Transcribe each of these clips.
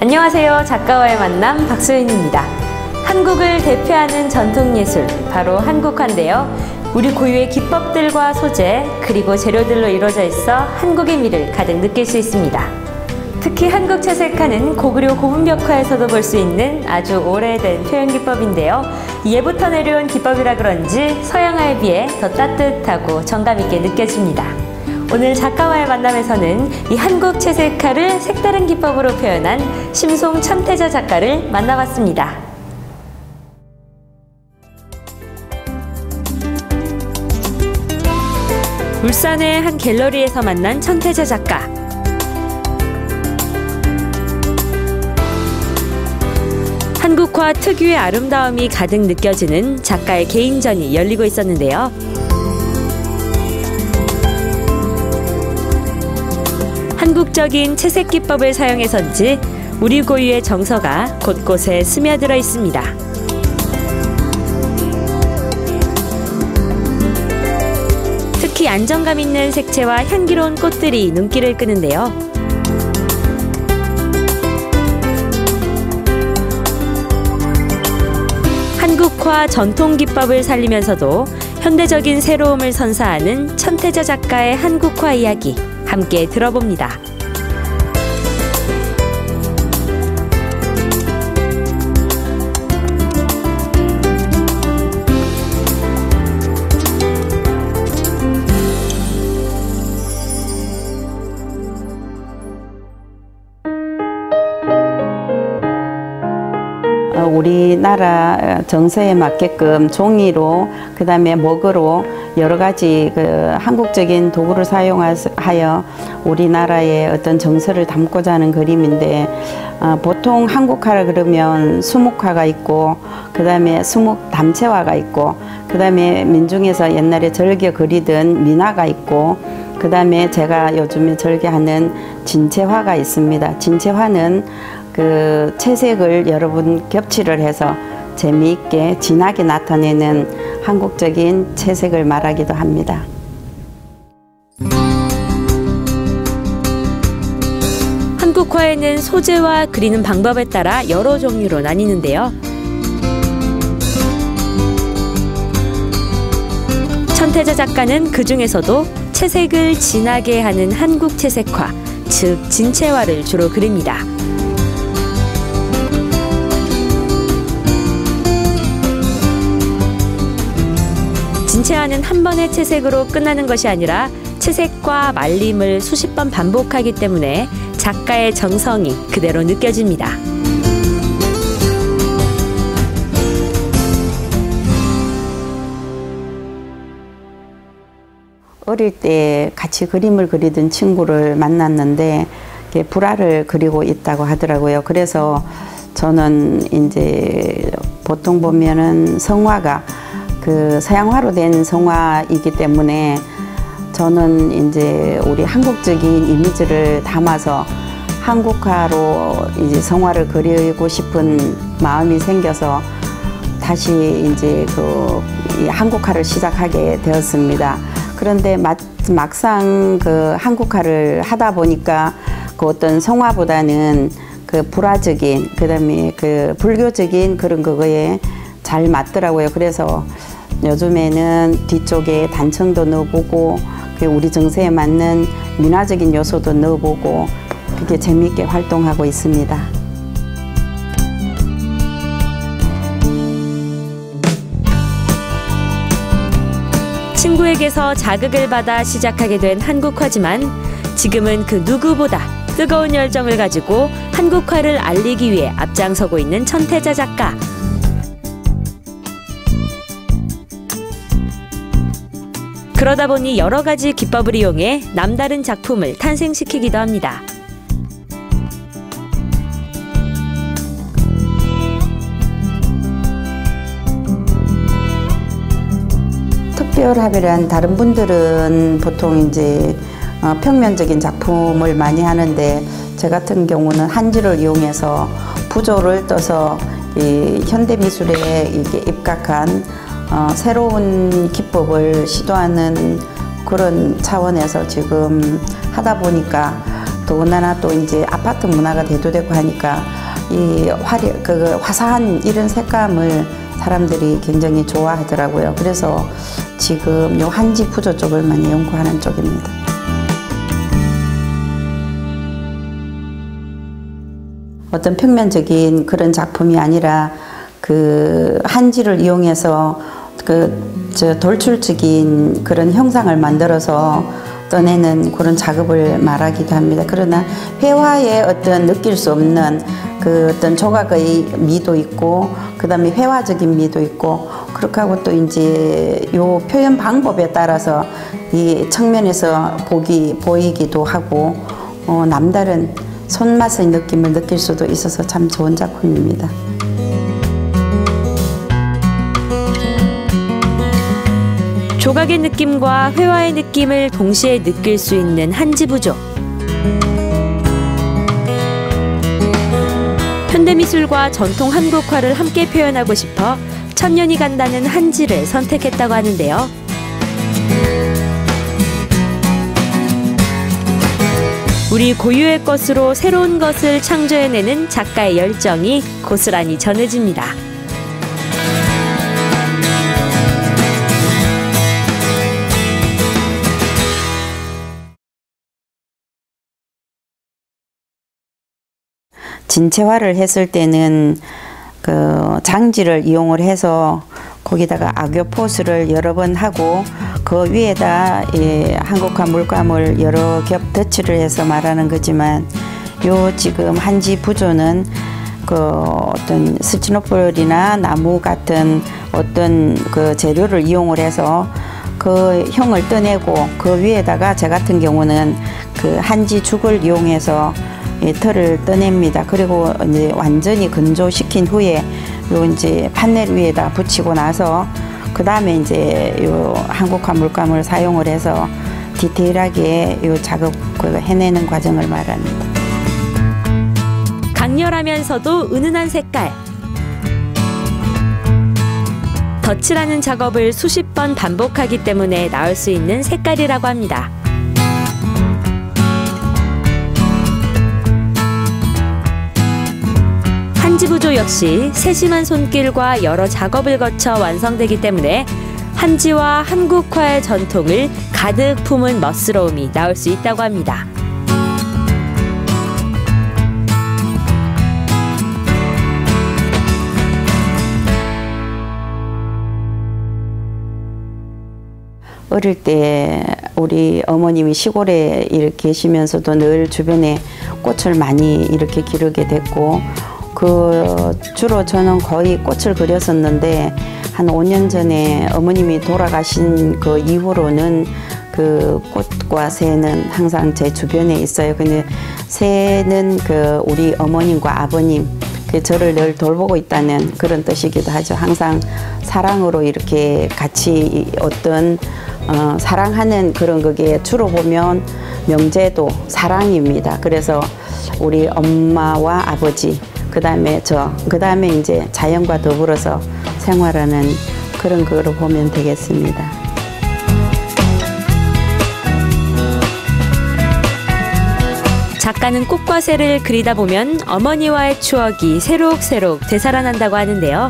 안녕하세요. 작가와의 만남 박소연입니다. 한국을 대표하는 전통예술, 바로 한국화인데요. 우리 고유의 기법들과 소재, 그리고 재료들로 이루어져 있어 한국의 미를 가득 느낄 수 있습니다. 특히 한국 채색화는 고구려 고분벽화에서도 볼 수 있는 아주 오래된 표현 기법인데요. 예부터 내려온 기법이라 그런지 서양화에 비해 더 따뜻하고 정감 있게 느껴집니다. 오늘 작가와의 만남에서는 이 한국 채색화를 색다른 기법으로 표현한 심송 천태자 작가를 만나봤습니다. 울산의 한 갤러리에서 만난 천태자 작가. 한국화 특유의 아름다움이 가득 느껴지는 작가의 개인전이 열리고 있었는데요. 한국적인 채색 기법을 사용해서인지 우리 고유의 정서가 곳곳에 스며들어 있습니다. 특히 안정감 있는 색채와 향기로운 꽃들이 눈길을 끄는데요. 한국화 전통 기법을 살리면서도 현대적인 새로움을 선사하는 천태자 작가의 한국화 이야기 함께 들어봅니다. 우리나라 정서에 맞게끔 종이로, 그 다음에 목으로 여러 가지 한국적인 도구를 사용하여 우리나라의 어떤 정서를 담고자 하는 그림인데, 보통 한국화라 그러면 수묵화가 있고, 그 다음에 수묵 담채화가 있고, 그 다음에 민중에서 옛날에 즐겨 그리던 민화가 있고, 그 다음에 제가 요즘에 즐겨하는 진채화가 있습니다. 진채화는 그 채색을 여러 번 겹칠을 해서 재미있게 진하게 나타내는 한국적인 채색을 말하기도 합니다. 한국화에는 소재와 그리는 방법에 따라 여러 종류로 나뉘는데요. 천태자 작가는 그 중에서도 채색을 진하게 하는 한국 채색화, 즉 진채화를 주로 그립니다. 진채화는 한 번의 채색으로 끝나는 것이 아니라 채색과 말림을 수십 번 반복하기 때문에 작가의 정성이 그대로 느껴집니다. 어릴 때 같이 그림을 그리던 친구를 만났는데 불화를 그리고 있다고 하더라고요. 그래서 저는 이제 보통 보면은 성화가 그 서양화로 된 성화이기 때문에 저는 이제 우리 한국적인 이미지를 담아서 한국화로 이제 성화를 그리고 싶은 마음이 생겨서 다시 이제 이 한국화를 시작하게 되었습니다. 그런데 막상 그 한국화를 하다 보니까 그 어떤 성화보다는 그 불화적인, 그다음에 그 불교적인 그런 그거에 잘 맞더라고요. 그래서 요즘에는 뒤쪽에 단청도 넣어보고 우리 정서에 맞는 민화적인 요소도 넣어보고 그렇게 재미있게 활동하고 있습니다. 친구에게서 자극을 받아 시작하게 된 한국화지만 지금은 그 누구보다 뜨거운 열정을 가지고 한국화를 알리기 위해 앞장서고 있는 천태자 작가. 그러다 보니 여러 가지 기법을 이용해 남다른 작품을 탄생시키기도 합니다. 특별합이란 다른 분들은 보통 이제 평면적인 작품을 많이 하는데 제 같은 경우는 한지를 이용해서 부조를 떠서 이 현대미술에 이게 입각한 새로운 기법을 시도하는 그런 차원에서 지금 하다 보니까 더군다나 또 이제 아파트 문화가 대두되고 하니까 이 화사한 이런 색감을 사람들이 굉장히 좋아하더라고요. 그래서 지금 요 한지 부조 쪽을 많이 연구하는 쪽입니다. 어떤 평면적인 그런 작품이 아니라 그 한지를 이용해서 돌출적인 그런 형상을 만들어서 떠내는 그런 작업을 말하기도 합니다. 그러나 회화에 어떤 느낄 수 없는 그 어떤 조각의 미도 있고, 그 다음에 회화적인 미도 있고, 그렇게 하고 또 이제 요 표현 방법에 따라서 이 측면에서 보이기도 하고, 남다른 손맛의 느낌을 느낄 수도 있어서 참 좋은 작품입니다. 조각의 느낌과 회화의 느낌을 동시에 느낄 수 있는 한지부조. 현대미술과 전통 한국화를 함께 표현하고 싶어 천년이 간다는 한지를 선택했다고 하는데요. 우리 고유의 것으로 새로운 것을 창조해내는 작가의 열정이 고스란히 전해집니다. 진체화를 했을 때는 그 장지를 이용을 해서 거기다가 악교포스를 여러 번 하고 그 위에다 한국화 물감을 여러 겹 덧칠을 해서 말하는 거지만, 요 지금 한지 부조는 그 어떤 스티로폴이나 나무 같은 어떤 그 재료를 이용을 해서 그 형을 떠내고 그 위에다가 제 같은 경우는 그 한지 죽을 이용해서 털을 떠냅니다. 그리고 이제 완전히 건조시킨 후에 요 이제 판넬 위에다 붙이고 나서 그 다음에 이제 요 한국화 물감을 사용을 해서 디테일하게 요 작업을 해내는 과정을 말합니다. 강렬하면서도 은은한 색깔. 덧칠하는 작업을 수십 번 반복하기 때문에 나올 수 있는 색깔이라고 합니다. 한지부조 역시 세심한 손길과 여러 작업을 거쳐 완성되기 때문에 한지와 한국화의 전통을 가득 품은 멋스러움이 나올 수 있다고 합니다. 어릴 때 우리 어머님이 시골에 이렇게 계시면서도 늘 주변에 꽃을 많이 이렇게 기르게 됐고, 주로 저는 거의 꽃을 그렸었는데 한 5년 전에 어머님이 돌아가신 그 이후로는 그 꽃과 새는 항상 제 주변에 있어요. 근데 새는 그 우리 어머님과 아버님, 저를 늘 돌보고 있다는 그런 뜻이기도 하죠. 항상 사랑으로 이렇게 같이 어떤 사랑하는 그런 그게 주로 보면 명제도 사랑입니다. 그래서 우리 엄마와 아버지, 그 다음에 그 다음에 이제 자연과 더불어서 생활하는 그런 거로 보면 되겠습니다. 작가는 꽃과 새를 그리다 보면 어머니와의 추억이 새록새록 되살아난다고 하는데요.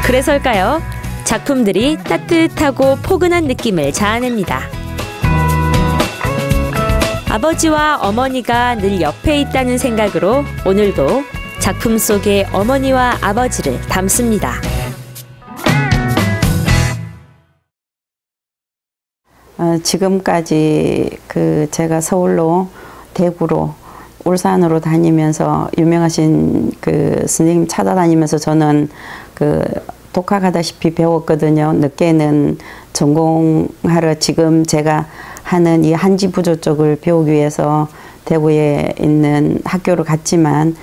그래서일까요? 작품들이 따뜻하고 포근한 느낌을 자아냅니다. 아버지와 어머니가 늘 옆에 있다는 생각으로 오늘도 작품 속에 어머니와 아버지를 담습니다. 지금까지 제가 서울로, 대구로, 울산으로 다니면서 유명하신 선생님 찾아다니면서 저는 독학하다시피 배웠거든요. 늦게는 전공하러 지금 제가 하는 이 한지 부조 쪽을 배우기 위해서 대구에 있는 학교를 갔지만,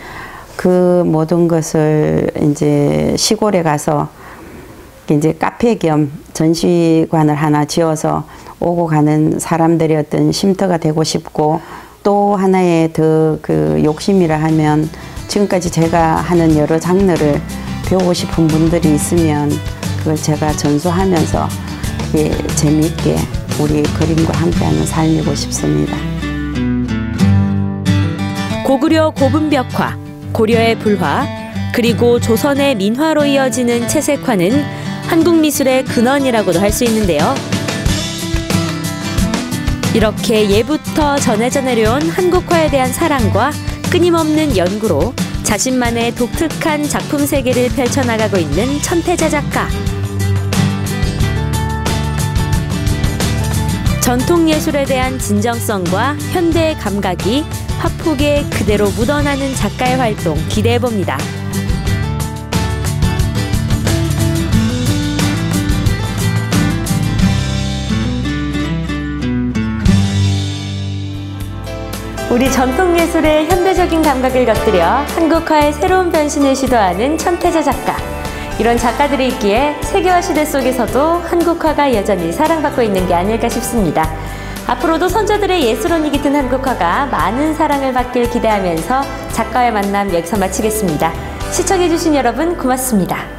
그 모든 것을 이제 시골에 가서 이제 카페 겸 전시관을 하나 지어서 오고 가는 사람들의 어떤 쉼터가 되고 싶고, 또 하나의 더 욕심이라 하면 지금까지 제가 하는 여러 장르를 배우고 싶은 분들이 있으면 그걸 제가 전수하면서 재미있게 우리 그림과 함께하는 삶이고 싶습니다. 고구려 고분벽화, 고려의 불화, 그리고 조선의 민화로 이어지는 채색화는 한국 미술의 근원이라고도 할 수 있는데요. 이렇게 예부터 전해져 내려온 한국화에 대한 사랑과 끊임없는 연구로 자신만의 독특한 작품 세계를 펼쳐나가고 있는 천태자 작가. 전통 예술에 대한 진정성과 현대의 감각이 화폭에 그대로 묻어나는 작가의 활동 기대해봅니다. 우리 전통예술의 현대적인 감각을 곁들여 한국화의 새로운 변신을 시도하는 천태자 작가. 이런 작가들이 있기에 세계화 시대 속에서도 한국화가 여전히 사랑받고 있는 게 아닐까 싶습니다. 앞으로도 선조들의 예술혼이 깃든 한국화가 많은 사랑을 받길 기대하면서 작가의 만남 여기서 마치겠습니다. 시청해주신 여러분 고맙습니다.